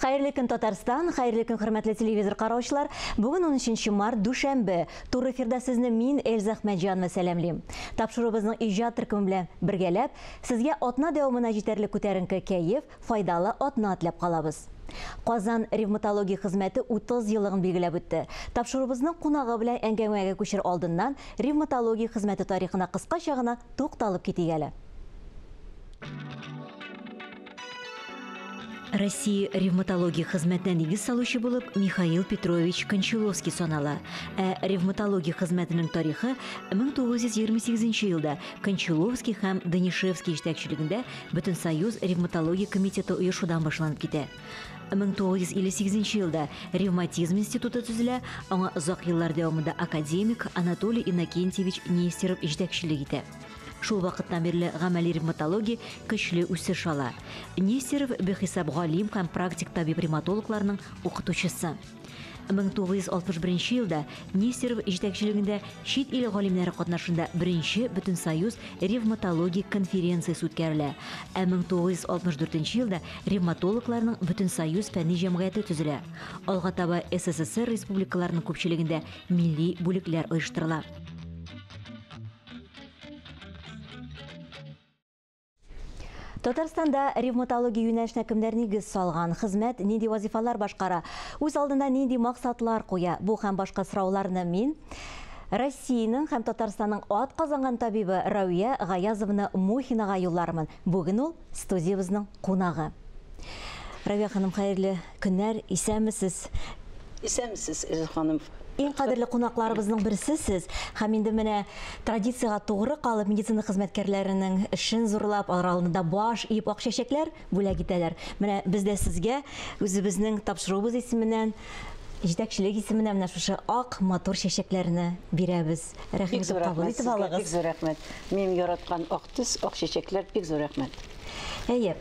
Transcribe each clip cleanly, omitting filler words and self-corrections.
Хайырлы көн Татарстан, хайырлы көн хөрмәтле телевизор караучылар. Бүген 13 март дүшәмбе. Тур эфирда сезне мин Эльза Әхмәтҗанова сәламлыйм. Тапшырыбызның иҗат төркеме белән бергәләп, сезгә атна дәвамына җитәрлек күтәренке кәеф, файдалы атна теләп калабыз. Казан ревматология хезмәте 30 еллыгын билгеләп үтте. Тапшырыбызның кунагы белән әңгәмәгә күчер алдыннан ревматология хезмәте тарихына кыскача гына тукталып китик әле. Россия ревматология хезмәтенә нигез салучы булып Михаил Петрович Кончаловский санала. Ревматология хезмәтенең тарихы 1928 елда Кончаловский һәм Данишевский җитәкчелегендә Бөтен союз ревматология комитеты оешудан башланып китә. 1958 елда ревматизм институты төзелә, аңа озак еллар дәвамында академик Анатолий Иннокентьевич Нестеров җитәкчелек итә. Шул вакыттан бирле гамәли ревматология көчле үсеш ала. Нестеров бехисап галим һәм практик табиб-ревматологларның укытучысы. 1961 елда Нестеров җитәкчелегендә чит ил галимнәре катнашында беренче Бөтен союз ревматология конференциясе үткәрелә. 1964 елда ревматологларның Бөтен союз фәнни җәмгыяте төзелә. Алга таба СССР республикаларының күпчелегендә милли бүлекләр оештырыла. Татарстанда ревматология юнәлешенә кемнәр нигез салган, хезмәт нинди вазифалар башкара, үз алдында нинди максатлар куя. Бу һәм башка сорауларны мин Россиянең һәм Татарстанның ат казанган табибы Рауия Гаязовна Мухинага юллармын. Бүген ул студиябызның кунагы. Рауия ханым, хәерле көннәр, исәнмесез? Исәнмесез, Эльза ханым. Иң кадерле кунакларыбызның берсесез. Һәм инде менә традициягә тугры калып медицина хезмәткәрләренең эшен зурлап, араларында баш иеп ак чәчәкләр бүләк итәләр. Менә без дә сезгә үзебезнең тапшырубыз исеменнән, җитәкчелек исеменнән менә шушы ак матур чәчәкләрне бирәбез. Рәхмәт кабул итеп алыгыз. Бик зур рәхмәт. Мин яраткан ак төс, ак чәчәкләр, бик зур рәхмәт. Әйе,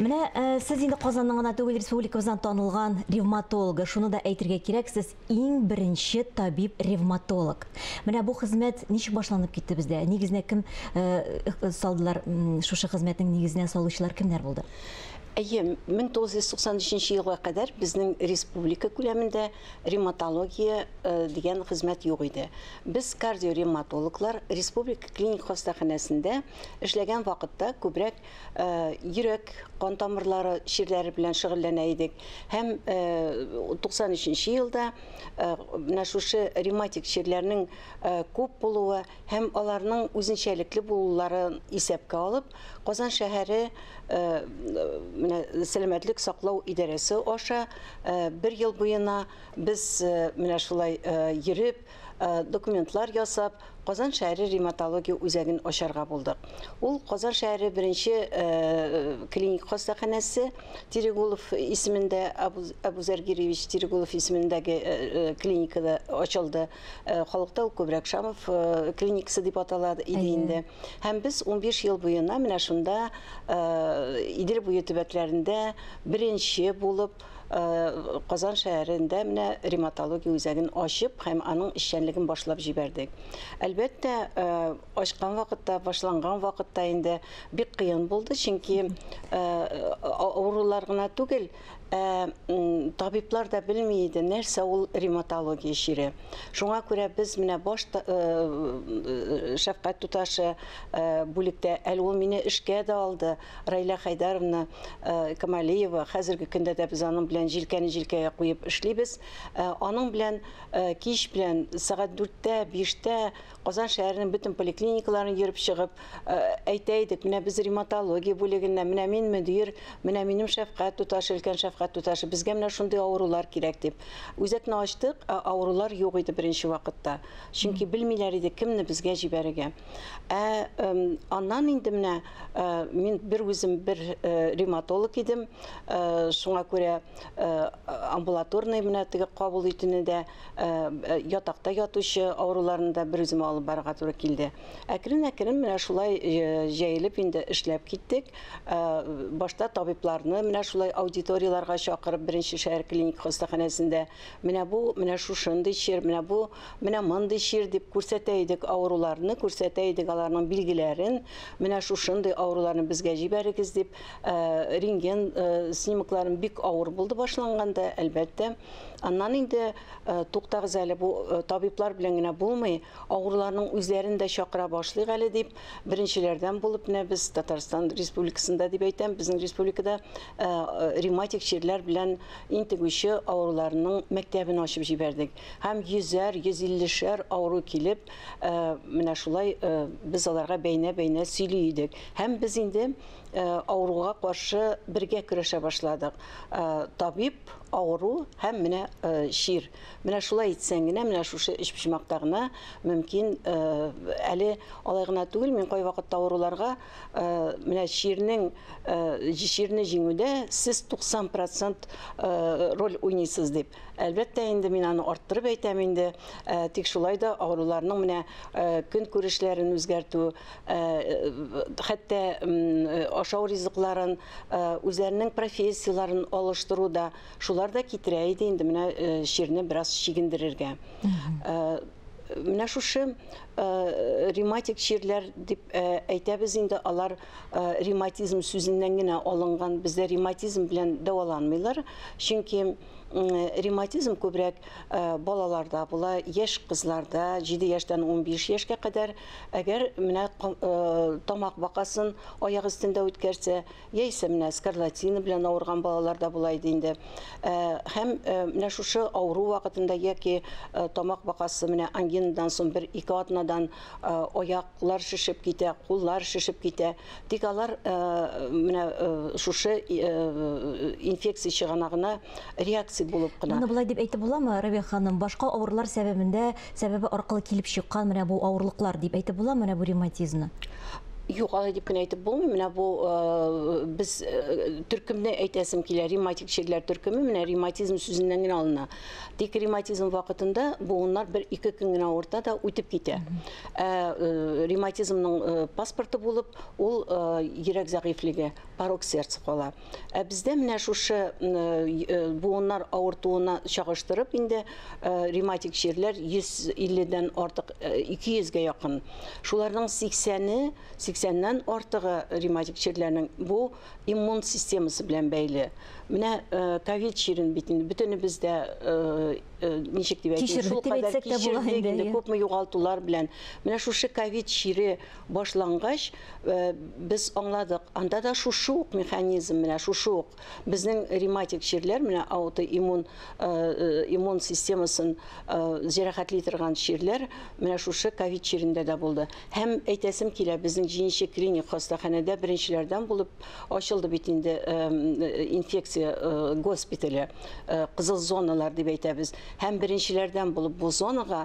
менә сез инде Казанның гына түгел, республикабыздан танылган ревматолог, шуны да әйтергә кирәк, сез иң беренче табиб-ревматолог. Менә бу хезмәт ничек башланып китте бездә? Нигезенә кем салдылар, шушы хезмәтнең нигезенә салучылар кемнәр булды? Әйе, 1993 елга кадәр безнең республика күләмендә ревматология дигән хезмәт юк иде. Без кардиоревматологлар республика клиник хастаханәсендә эшләгән вакытта күбрәк йөрәк, кан тамырлары ширләре белән шөгыльләнә идек. Һәм 93 елда менә шушы ревматик ширләрнең күп булуы һәм аларның үзенчәлекле булуларын исәпкә алып, Казан шәһәре сәламәтлек саклау идарәсе аша бер ел буена без менә шулай йөреп, документлар ясап, Казан шәһәре ревматология үзәген ачарга булдык. Ул Казан шәһәре беренче клиник хастаханәсе Терегулов исемендә, Абузар Гиревич Терегулов исемендәге клиникада ачылды. Халыкта ул күбрәк Шамов клиникасы дип аталады иде инде. Һәм без 15 ел буена менә шунда Идел буе төбәкләрендә беренче булып Казан шәһәрендә менә ревматология үзәген ачып, һәм аның эшчәнлеген башлап җибәрдек. Әлбәттә, ачкан вакытта, башланган вакытта инде бик кыен булды, чөнки авырулар гына түгел, табиблар да белми иде, нәрсә ул ревматология шире. Шуңа күрә без менә башта шәфкать туташы бүлектә әле ул мине эшкә дә алды, Райла Хайдаровна Камалиева. Хәзерге көндә дә без аның белән җилкәне җилкәгә куеп эшлибез. Аның белән кич белән сәгать 4-тә, 5-тә Казан шәһәренең бөтен поликлиникаларын йөреп чыгып, әйтә идек, менә без ревматология бүлегенә, менә мин мөдир, менә минем шәфкать туташы, өлкән шәфкать туташы, безгә менә шундый авырулар кирәк дип. Үзәкне ачтык, авырулар юк иде беренче вакытта. Чөнки белмиләр иде кемне безгә җибәрергә. Аннан инде менә мин бер үзем бер ревматолог идем. Шуңа күрә амбулаторный менә теге кабул итүне дә ятакта ятучы авыруларны да бер үзем алып барырга туры килде. Әкрен-әкрен менә шулай җәелеп инде эшләп киттек. Башта табибларны менә шулай аудиторияларга чакырып беренче шәһәр клиник хастаханәсендә менә бу, менә шушындый чир, менә бу, менә мондый чир дип күрсәтә идек авыруларны, күрсәтә идек аларның билгеләрен, менә шушындый авыруларны безгә җибәрегез дип рентген снимокларын бик авыр булды башланганда, әлбәттә. Аннан инде туктагыз әле бу табиблар белән генә булмый, авыруларның үзләрен дә чакыра башлыйк әле дип беренчеләрдән булып менә без Татарстан Республикасында дип әйтәм, безнең республикада ревматик чирләр белән интегүче авыруларның мәктәбен ачып җибәрдек. Һәм 100-әр, 150-шәр авыру килеп, менә шулай без аларга бәйнә-бәйнә сөйли идек. Һәм без инде авыруга каршы бергә көрәшә башладык. Табиб, авыру һәм менә шир. Менә шулай итсәң генә, менә шушы эчпишмакта гына мөмкин әле алай гына түгел, мин кай вакытта авыруларга менә ширне җиңүдә сез 90% роль уйныйсыз дип. Әлбәттә инде мин аны арттырып әйтәм инде, тик шулай да авыруларның менә көн күрешләрен үзгәртү, хәтта ашау ризыкларын, үзләренең профессияларын алыштыру да шулар да китерә иде инде менә ширне бераз чигендерергә. Менә шушы ревматик чирләр дип әйтәбез инде, алар ревматизм сүзеннән генә алынган, бездә ревматизм белән дәваланмыйлар, чөнки ревматизм күбрәк балаларда була, яшь кызларда, 7 яшьтән 15 яшькә кадәр, әгәр менә тамак бакасын аяк өстендә үткәрсә, яисә менә скарлатина белән авырган балаларда була иде инде. Һәм менә шушы авыру вакытында яки тамак бакасы менә ангинадан соң 1-2 атнадан аяклар шешеп китә, куллар шешеп китә. Тик алар менә шушы инфекция чыганагына реакция булып кына. Моны булай дип әйтеп буламы, Рәбия ханым, башка авырлар сәбәбе аркылы килеп чыккан менә бу авырлыклар дип әйтеп буламы менә бу ревматизмны? Юк, алай дип кенә әйтеп булмый. Менә бу без төркемне әйтәсем килә, ревматик чирләр төркеме менә ревматизм сүзеннән генә алына. Тик ревматизм вакытында буыннар 1-2 көн генә авырта да үтеп китә. Ревматизмның паспорты булып, ул йөрәк зәгыйфлеге, порок сердца кала. Бездә менә шушы буыннар авыртуына чагыштырып инде ревматик чирләр 150-дән артык 200-гә якын. Шуларның 80-нән артыгы ревматик чирләрнең бу иммун системасы белән бәйле. Менә ковид чирен бит инде бөтенебездә ничек дип әйтим, шул кадәр кичердек, күпме югалтулар белән. Менә шушы ковид чире башлангач, без аңладык, анда да шушы ук механизм, менә шушы ук безнең ревматик чирләр, менә аутоиммун иммун системасын җәрәхәтли торган чирләр, менә шушы ковид чирендә дә булды. Һәм әйтәсем килә, безнең җинче клиник хастаханәдә беренчеләрдән булып ачылды бит инде инфекция госпитале, кызыл зоналар дип әйтәбез. Һәм беренчеләрдән булып бу зонага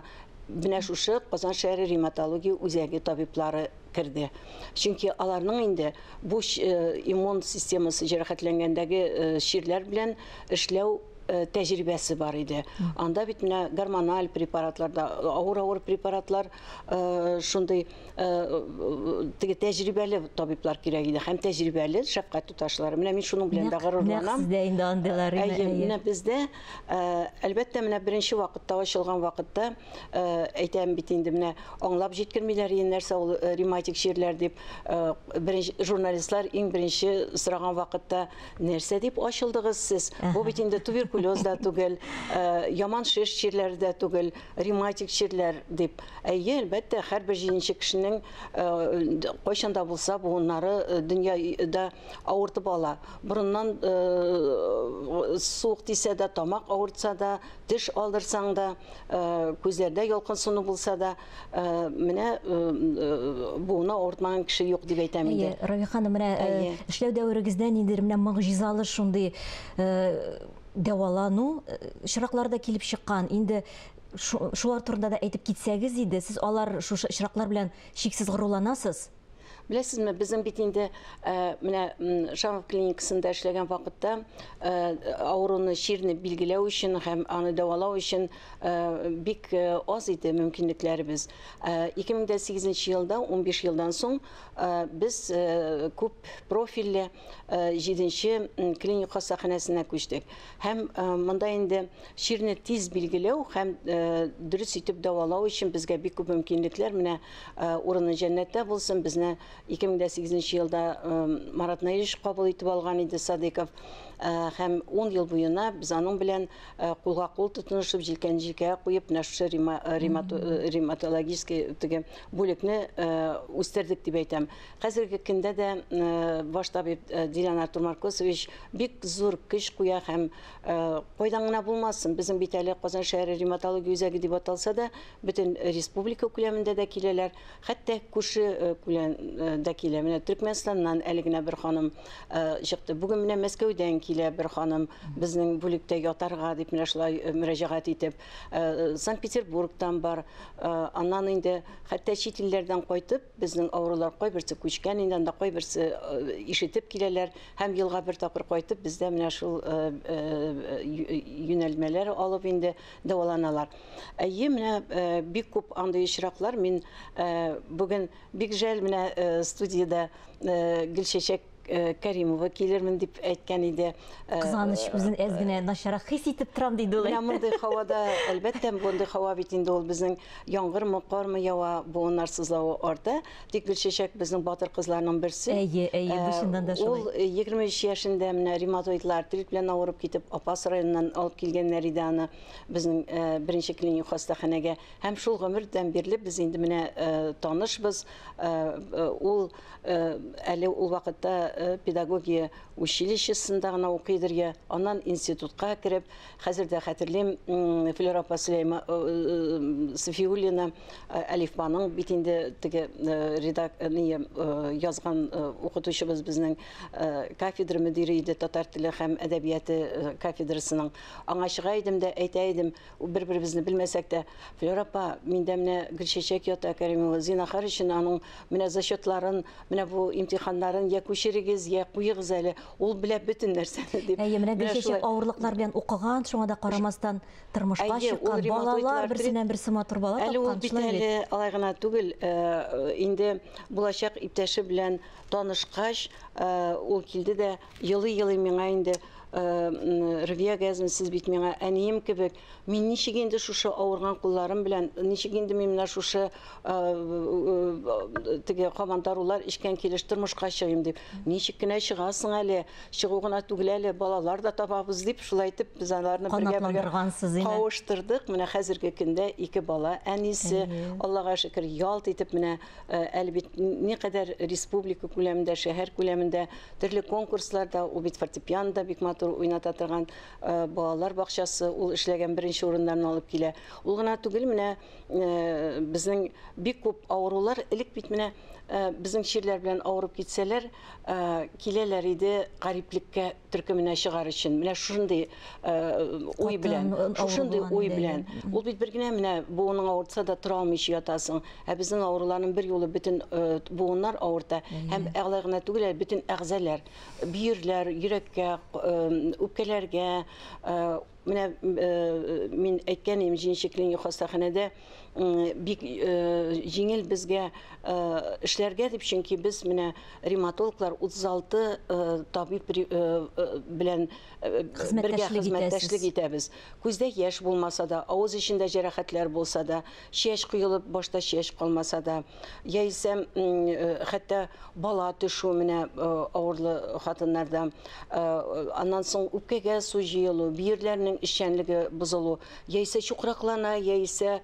менә шушы Казан шәһәре ревматология үзәге табиблары керде. Чөнки аларның инде бу иммун системасы җәрәхәтләнгәндәге чирләр белән эшләү тәҗрибәсе бар иде. Анда бит менә гормональ препаратларда, авыр препаратлар, шундый теге тәҗрибәле табиблар кирәк иде. Һәм тәҗрибәле шәфкать туташлары. Менә мин шуның белән дә горурланам. Сездә инде андыйлар. Менә бездә әлбәттә менә беренче вакытта ачылган вакытта әйтәм бит инде менә аңлап җиткермиләр нәрсә ул ревматик чирләр дип беренче журналистлар иң беренче сораган вакытта нәрсә дип ачылдыгыз сез? Бу бит инде туберкулез да түгел, яман шеш чирләр дә түгел, ревматик чирләр дип. Әлбәттә һәрбер җинче кешенең кайчанда булса буыннары дөньяда авыртып ала. Борыннан суык тисә дә, тамак авыртса да, теш алдырсаң да, күзләрдә ялкын суны булса да, менә буына авыртмаган кеше юк дип әйтәм инде. Рәбия ханым, менә эшләү дәверегездән инде менә могҗизалы шундый дәвалану очракларда килеп чыккан. Инде шулар турында да әйтеп китсәгез иде, сез алар шушы очраклар белән чиксез горурланасыз? Білесізме, біздің бетінде міне Шамов клиникасында эшләгән вакытта ауруны ширне билгеләү өчен һәм аны дәвалау өчен бик аз иде мөмкинлекләребез. 2008 елда, 15 елдан соң biz күп профилле 7-нче клиник хастаханәсенә күчтек. Һәм монда инде ширне тиз билгеләү һәм дөрес итеп дәвалау өчен безгә бик күп мөмкинлекләр менә урыны җәннәттә булсын. Безне 2008 елда Марат Наилович кабул итеп алган иде Садыйков. Һәм 10 ел буена без аның белән кулга кул тотынышып, җилкән җилкәгә куеп, нәшә ревматологический бүлекне үстердек дип әйтәм. Хәзерге көндә дә баш табиб Дилана Тумаркосович бик зур көч куя һәм кайдан гына булмасын. Безнең бит әле Казан шәһәре ревматология үзәге дип аталса да, бөтен республика күләмендә дә киләләр. Хәтта күрше күләмдә килә. Менә Төркмәнстаннан әле генә бер ханым чыкты. Бүген менә Мәскәүдән килә бер ханым безнең бүлектә ятарга дип менә шулай мөрәҗәгать итеп. Санкт-Петербургтан бар. Аннан инде хәтта чит илләрдән кайтып, безнең авырулар кайберсе күчкән, инде анда кайберсе ишетеп киләләр һәм елга бер тапкыр кайтып, бездә менә шул юнәлмәләр алып инде дәваланалар. Әйе, менә бик күп андый очраклар. Мин бүген бик жәл менә студияда Гөлчәчәк Кәримова килермен дип әйткән иде. Кызганыч үзен әзгенә начарак хис итеп торам диде ул. Менә мондый һавада әлбәттә мондый һава бит инде ул безнең яңгырмы, кармы ява, буыннар сызлавы арта. Тик Гөлчәчәк безнең батыр кызларның берсе. Әйе, бушыннан да шулай. Ул 23 яшендә менә ревматоидлар артрит белән авырып китеп, Апас районыннан алып килгәннәр иде аны безнең беренче клиник хастаханәгә. Һәм шул гомердән бирле без инде менә танышбыз. Ул әле ул вакытта педагогия училищесында гына укыйдыр я. Аннан институтка кирип, хәзердә хәтерлим Флёра Сафиуллина Алифбаның битендә теге язган укытучыбыз безнең кафедра мөдире иде, татар теле һәм әдәбияты кафедрасының. Аңа чыга идем дә әйтә идем, бер-беребезне белмәсәк тә, Флёра апа, миндә менә Гөлчәчәк ята, Кәримова Зинахар өчен аның менә зачетларын, менә бу имтиханнарын я күчерегез, я куегыз әле, ул белә бөтен нәрсәне дип. Әйе, менә Гөлчәчәк авырлыклар белән укыган, шуңа да карамастан тормышка чыккан балалар, берсеннән берсе матур бала тапкан. Әле ул бит әле алай гына түгел, инде булачак иптәше белән танышкач, ул килде дә елый-елый миңа инде Рвия Газин, сез бит миңа әнием кебек, мин ничек инде шушы авырган кулларым белән, ничек инде мин менә шушы теге командарлар ишкән килеш тормышка чыгыйм дип, ничек кенә чыгасың әле, чыгу гына түгел әле, балалар да табабыз дип, шулай итеп без аларны бергә кавыштырдык. Менә хәзерге көндә ике бала, әнисе, Аллага шөкер, ялт итеп менә әле бит никадәр республика күләмендә, шәһәр күләмендә төрле конкурсларда, ул бит фортепианода бик матур уйната торган балалар бакчасы, ул эшләгән беренче урыннарны алып килә. Ул гына түгел, менә безнең бик күп авырулар элек бит менә безнең ширләр белән авырып китсәләр, киләләр иде гариплеккә төркеменә чыгар өчен. Менә шундый уй белән, шундый уй белән. Ул бит бер генә менә буының авыртса да тора алмыйча ятасың. Ә безнең авыруларның бер юлы бөтен буыннар авырта. Һәм әгълай гына түгел, бөтен әгъзалар, бөйрәләр, йөрәккә, үпкәләргә, менә мин әйткән идем, җинчекле хастаханәдә бик җиңел безгә эшләргә дип, чөнки без менә ревматологлар 36 табиб белән бергә хезмәттәшлек итәбез. Күздә яшь булмаса да, авыз эчендә җәрәхәтләр булса да, чәч кыйылып, башта чәч калмаса да, яисә хәтта бала төшү менә авырлы хатыннарда, аннан соң үпкәгә су җыелу, бөйрәләрнең эшчәнлеге бозылу, яисә чукраклана, яисә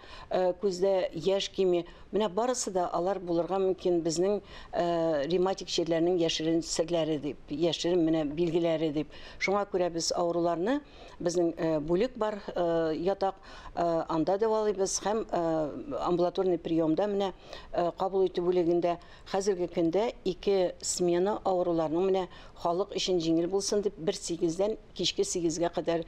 күздә яшь кими, менә барысы да алар булырга мөмкин безнең ревматик чирләрнең яшерен серләре дип, яшерен менә билгеләре дип. Шуңа күрә без авыруларны, безнең бүлек бар, ятак, анда дәвалыйбыз һәм амбулаторный приемда менә кабул итү бүлегендә хәзерге көндә 2 смена авыруларның менә халык өчен җиңел булсын дип 1-8-дән кичке 8-гә кадәр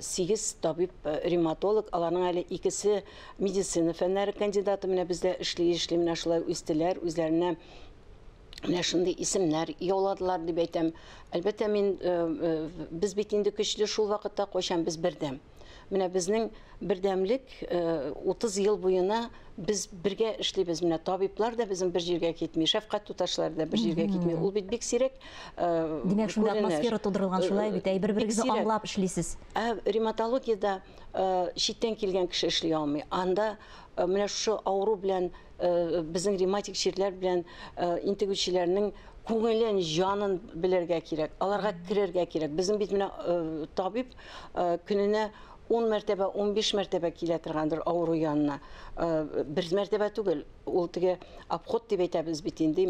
8 табиб ревматолог, аларның әле икесе медицина фәннәре кандидаты менә бездә эшли менә шулай үстеләр, үзләренә Менә шундый исемнәр яуладылар дип әйтәм. Әлбәттә мин без бит инде көчле шул вакытта кайчан без бердәм. Менә безнең бердәмлек 30 ел буена без бергә эшлибез. Менә табиблар да безнең бер җиргә китми, шәфкать туташлар да бер җиргә китми. Ул бит бик сирәк. Димәк, шундай атмосфера тудырылган шулай бит, бер-берегезне аңлап эшлисез. Ревматологиядә читтән килгән кеше эшли алмый. Анда менә шу авыру белән безнең ревматик чирләр белән интегүчеләрнең күңелен, җанын белергә кирәк. Аларга керергә кирәк. Безнең бит менә табиб көненә 10 мәртәбә, 15 мәртәбә килә торгандыр авыру янына. Бер мәртәбә түгел. Ул теге обход дип әйтәбез бит инде.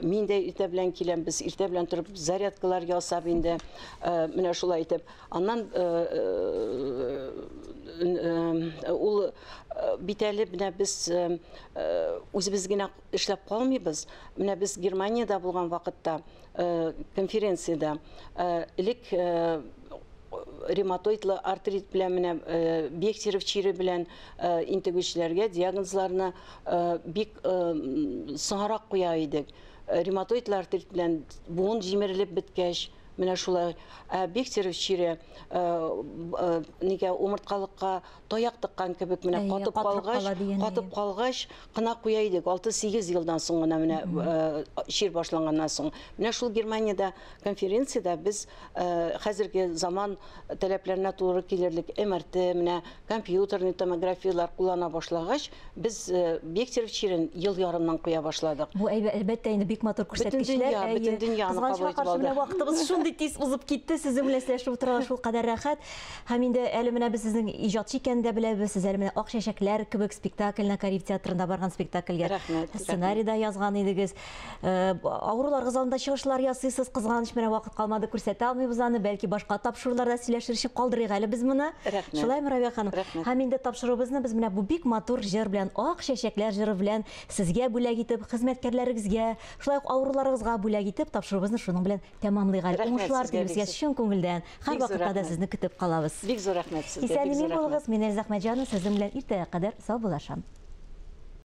Мин дә иртә белән киләм, без иртә белән торып зарядкалар ясап инде. Менә шулай итеп. Аннан ул бит әле менә без үзебез генә эшләп калмыйбыз. Менә без Германиядә булган вакытта конференциядә элек ревматоидлы артрит белән менә Бехтерев чире белән интегүчеләргә диагнозларны бик соңрак куя идек. Ревматоидлы артрит белән буын җимерелеп беткәч, менә шулай Бехтерев чире нигә умырткалыкка таяк тыккан кебек менә катып калгач кына куя идек. 6-8 елдан соң гына менә чир башланганнан соң. Менә шул Германиядә конференциядә без хәзерге заман таләпләренә туры килерлек МРТ, менә компьютерный томографиялар куллана башлагач, без Бехтерев чирен ел ярымнан куя башладык. Бу әлбәттә инде бик матур күрсәткечләр. Бөтен дөньяны кабул итеп алды. Вакытыбыз шундый тиз узып китте, сезнең белән сөйләшеп утырга шул кадәр рәхәт. Һәм инде әле менә без сезнең иҗатчы икәнен дә беләбез. Сез әле менә Ак чәчәкләр кебек спектакльне Кариб театрында барган спектакльгә сценарийда язган идегез. Авырулар залында чыгышлар ясыйсыз, кызганыч менә вакыт калмады, күрсәтә алмыйбыз аны, бәлки башка тапшыруларда сөйләшерчек калдырыйк әле без моны. Шулай Мәрвә ханым. Һәм инде тапшыруыбызны без менә бу бик матур җыр белән, Ак чәчәкләр җыры белән сезгә бүләк итеп, хезмәткәрләрегезгә, шулай ук авыруларыгызга бүләк итеп тапшыруыбызны шуның белән тәмамлыйк. Уңышлар телибезгә чын күңелдән. Һәр вакытта да сезне көтеп калабыз. Бик зур рәхмәт сезгә. Исән-имин булыгыз. Мин Риза Әхмәтҗанова, сезнең белән иртәгә кадәр сау булашам.